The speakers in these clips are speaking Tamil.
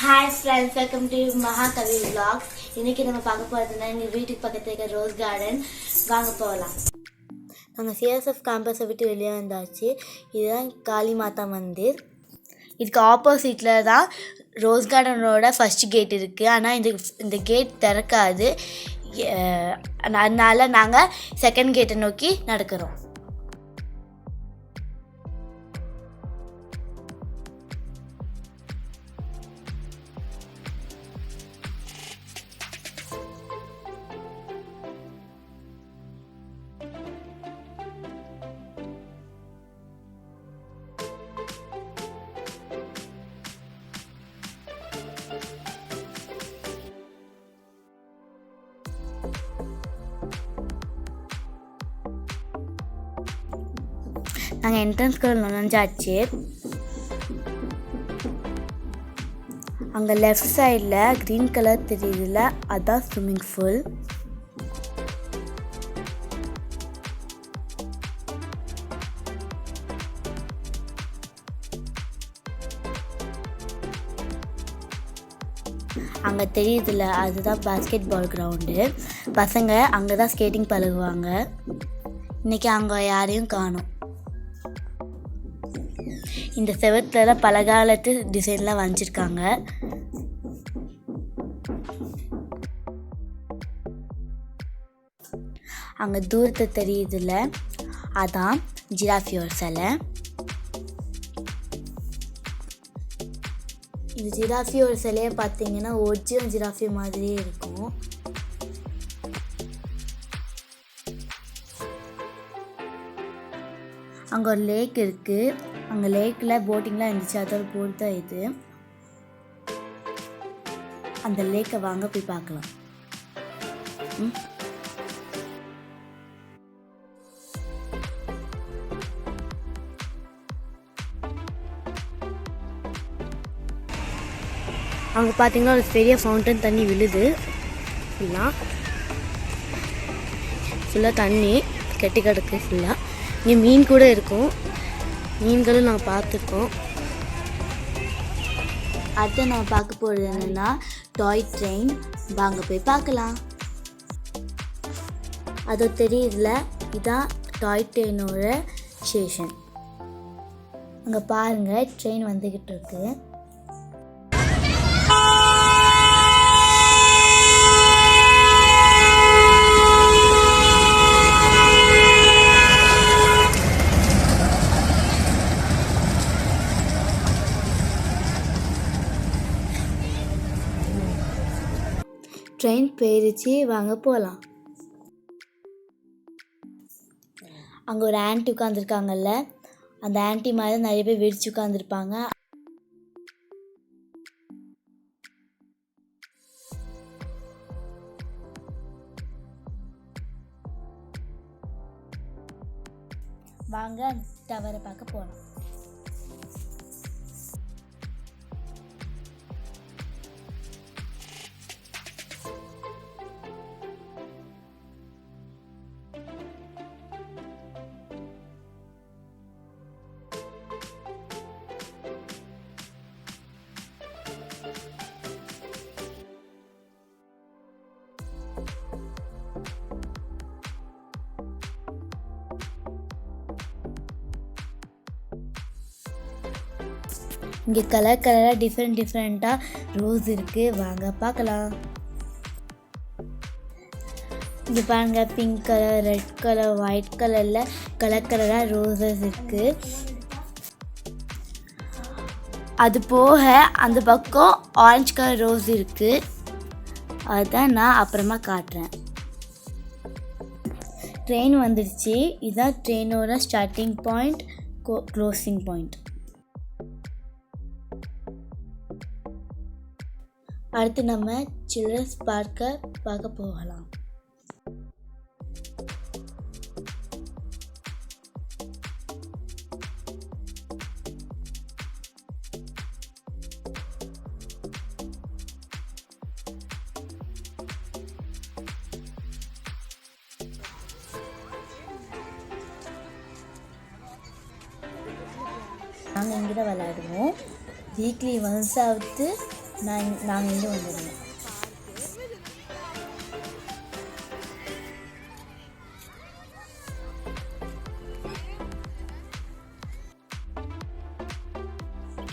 Hi friends, welcome to Mahakavi Vlogs. இன்னைக்கு நம்ம பார்க்க போறதுன்னா எங்க வீட்டுக்கு பக்கத்துல இருக்க ரோஸ் கார்டன் வாங்க போகலாம். நாங்கள் சிஎஸ்எஃப் கேம்பஸை விட்டு வெளியே வந்தாச்சு. இதுதான் காளி மாதா மந்திர். இதுக்கு ஆப்போசிட்டில் தான் ரோஸ் கார்டனோட ஃபர்ஸ்ட் கேட் இருக்குது. ஆனால் இந்த கேட் திறக்காது. அதனால நாங்கள் செகண்ட் கேட்டை நோக்கி நடக்கிறோம். நாங்கள் என்ட்ரன்ஸ்குள்ள நுழைஞ்சாச்சு. அங்கே லெஃப்ட் சைடில் க்ரீன் கலர் தெரியுதுல, அதுதான் ஸ்விம்மிங் பூல். அங்கே தெரியுதுல, அதுதான் பாஸ்கெட் பால் கிரவுண்டு. பசங்க அங்கே தான் ஸ்கேட்டிங் பழகுவாங்க. இன்றைக்கி அங்கே யாரையும் காணோம். இந்த செவத்தில் பழங்காலத்து டிசைன்லாம் வரைஞ்சிருக்காங்க. அங்கே தூரத்தை தெரியுதுல, அதான் ஜிராஃபியோட சிலை. இந்த ஜிராஃபியோட சிலையை பார்த்தீங்கன்னா ஒரிஜினல் ஜிராஃபி மாதிரியே இருக்கும். அங்கே ஒரு லேக் இருக்குது. அங்கே லேக்கில் போட்டிங்லாம் இருந்துச்சு, அதோட போட் தான் இது. அந்த லேக்கை வாங்க போய் பார்க்கலாம். அங்கே பார்த்தீங்கன்னா ஒரு பெரிய ஃபவுண்டன் தண்ணி விழுது. ஃபுல்லாக தண்ணி கெட்டி கிடக்கு. ஃபுல்லாக இங்கே மீன் கூட இருக்கும். மீன்களும் நாங்கள் பார்த்துருக்கோம். அடுத்து நம்ம பார்க்க போகிறது என்னென்னா டாய் ட்ரெயின். வாங்க போய் பார்க்கலாம். அது தெரியுதுல, இதுதான் டாய் ட்ரெயினோட ஸ்டேஷன். அங்கே பாருங்கள், ட்ரெயின் வந்துக்கிட்டு இருக்கு. ட்ரெயின் போயிடுச்சு, வாங்க போகலாம். அங்கே ஒரு ஆண்டி உட்காந்துருக்காங்கல்ல, அந்த ஆண்டி மாதிரி நிறைய பேர் விரிச்சு உட்காந்துருப்பாங்க. வாங்க டவரை பார்க்க போகலாம். இங்கே கலர் கலராக டிஃப்ரெண்ட்டாக ரோஸ் இருக்குது. வாங்க பார்க்கலாம். இங்கே பாருங்கள், pink colour, red colour, white கலரில் கலர் கலராக ரோஸஸ் இருக்குது. அது போக அந்த பக்கம் ஆரஞ்சு கலர் ரோஸ் இருக்குது. அதுதான் நான் அப்புறமா காட்டுறேன். ட்ரெயின் வந்துடுச்சு. இதுதான் ட்ரெயினோட ஸ்டார்டிங் பாயிண்ட், க்ளோசிங் பாயிண்ட். அடுத்து நம்ம சில்ட்ரன்ஸ் பார்க்கை பார்க்க போகலாம். நாங்கள் இங்கே தான் விளையாடுவோம். வீக்லி ஒன்ஸாவது நாங்கள் இங்கே வந்துடுவோம்.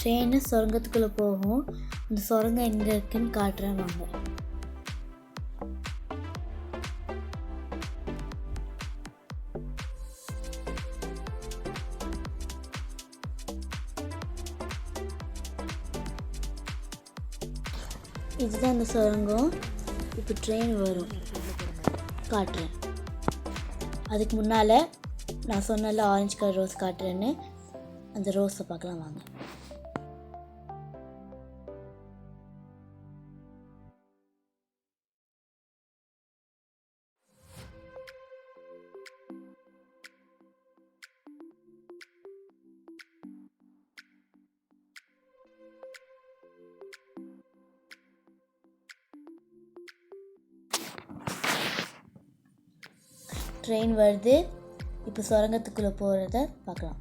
ட்ரெயின் சுரங்கத்துக்குள்ளே போகும். இந்த சுரங்கம் எங்கே இருக்குன்னு காட்டுறேன் வாங்க. இதுதான் அந்த சுரங்கம். இப்போ ட்ரெயின் வரும், காட்டுறேன். அதுக்கு முன்னால் நான் சொன்னல ஆரஞ்சு கலர் ரோஸ் காட்டுறேன்னு, அந்த ரோஸை பார்க்கலாம் வாங்க. ட்ரெயின் வருது. இப்போ சுரங்கத்துக்குள்ளே போகிறத பார்க்கலாம்.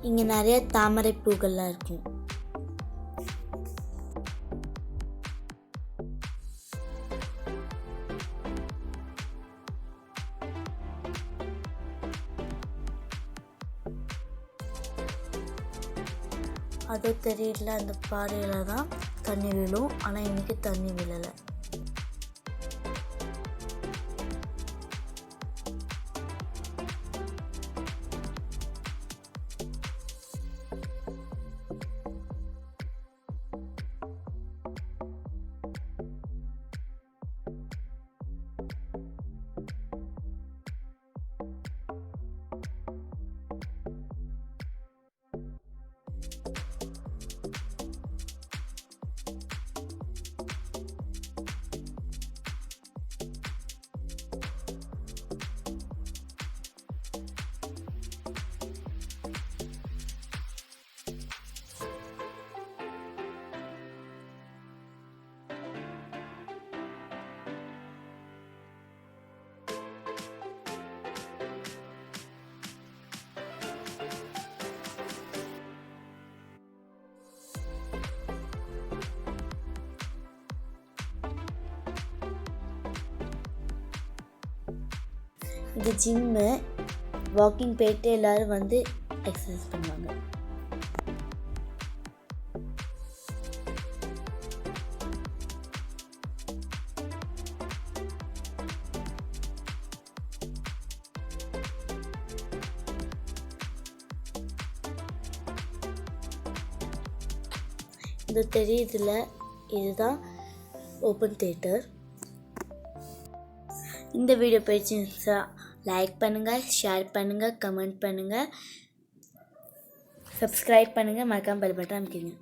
இங்கே நிறைய தாமரை பூக்கள்லாம் இருக்கும். அது தெரியல, அந்த பாறையில தான் தண்ணி விழும். ஆனால் இன்னைக்கு தண்ணி விழலை. இது ஜிம்மு. வாக்கிங் போயிட்டு எல்லோரும் வந்து எக்ஸசைஸ் பண்ணுவாங்க. இது தெரியுதுல, இதுதான் ஓப்பன் தியேட்டர். இந்த வீடியோ பிடிச்சிருந்துச்சா லைக் பண்ணுங்கள், ஷேர் பண்ணுங்கள், கமெண்ட் பண்ணுங்கள், சப்ஸ்கிரைப் பண்ணுங்கள், மறக்காம பெல் பட்டன் அமைக்கிங்க.